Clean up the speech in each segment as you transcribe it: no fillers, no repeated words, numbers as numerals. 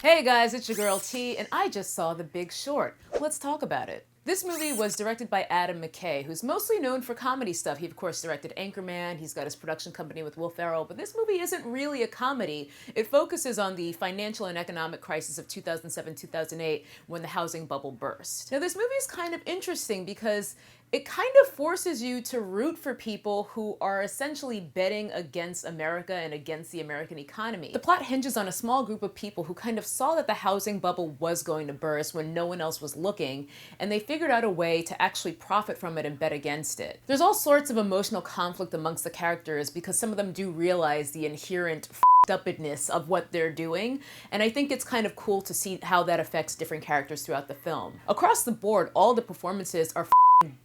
Hey guys, it's your girl T, and I just saw The Big Short. Let's talk about it. This movie was directed by Adam McKay, who's mostly known for comedy stuff. He, of course, directed Anchorman. He's got his production company with Will Ferrell. But this movie isn't really a comedy. It focuses on the financial and economic crisis of 2007-2008 when the housing bubble burst. Now, this movie is kind of interesting because it kind of forces you to root for people who are essentially betting against America and against the American economy. The plot hinges on a small group of people who kind of saw that the housing bubble was going to burst when no one else was looking, and they figured out a way to actually profit from it and bet against it. There's all sorts of emotional conflict amongst the characters because some of them do realize the inherent upness of what they're doing, and I think it's kind of cool to see how that affects different characters throughout the film. Across the board, all the performances are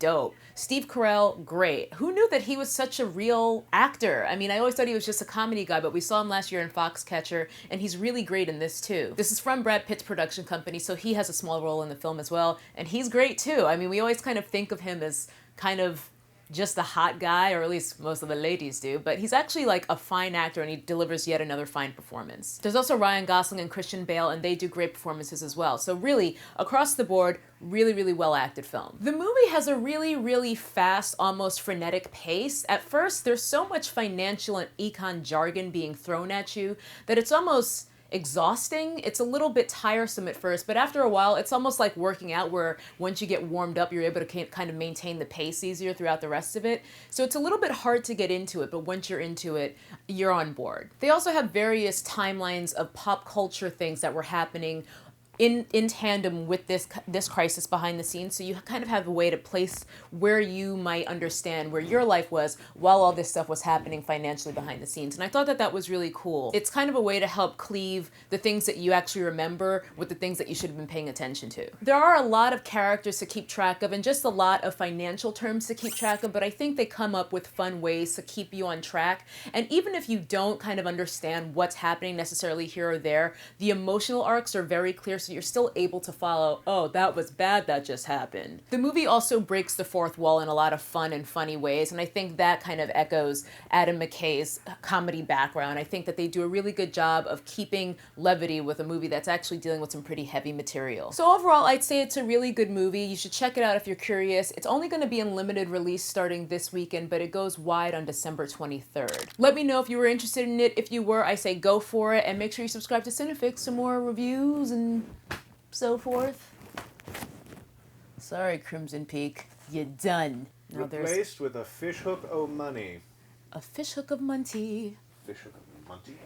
dope. Steve Carell, great. Who knew that he was such a real actor? I mean, I always thought he was just a comedy guy, but we saw him last year in Foxcatcher, and he's really great in this too. This is from Brad Pitt's production company, so he has a small role in the film as well, and he's great too. I mean, we always kind of think of him as kind of just a hot guy, or at least most of the ladies do, but he's actually like a fine actor and he delivers yet another fine performance. There's also Ryan Gosling and Christian Bale, and they do great performances as well. So really, across the board, really well acted film. The movie has a really fast, almost frenetic pace. At first, there's so much financial and econ jargon being thrown at you that it's almost exhausting. It's a little bit tiresome at first, but after a while, it's almost like working out where once you get warmed up, you're able to kind of maintain the pace easier throughout the rest of it. So it's a little bit hard to get into it, but once you're into it, you're on board. They also have various timelines of pop culture things that were happening in tandem with this crisis behind the scenes, so you kind of have a way to place where you might understand where your life was while all this stuff was happening financially behind the scenes. And I thought that that was really cool. It's kind of a way to help cleave the things that you actually remember with the things that you should have been paying attention to. There are a lot of characters to keep track of and just a lot of financial terms to keep track of, but I think they come up with fun ways to keep you on track. And even if you don't kind of understand what's happening necessarily here or there, the emotional arcs are very clear, so you're still able to follow, oh, that was bad, that just happened. The movie also breaks the fourth wall in a lot of fun and funny ways, and I think that kind of echoes Adam McKay's comedy background. I think that they do a really good job of keeping levity with a movie that's actually dealing with some pretty heavy material. So overall, I'd say it's a really good movie. You should check it out if you're curious. It's only going to be in limited release starting this weekend, but it goes wide on December 23rd. Let me know if you were interested in it. If you were, I say go for it, and make sure you subscribe to Cinefix for more reviews and so forth. Sorry, Crimson Peak, you're done. Now replaced with a fishhook o' money. A fishhook of Monty. Fishhook of Monty?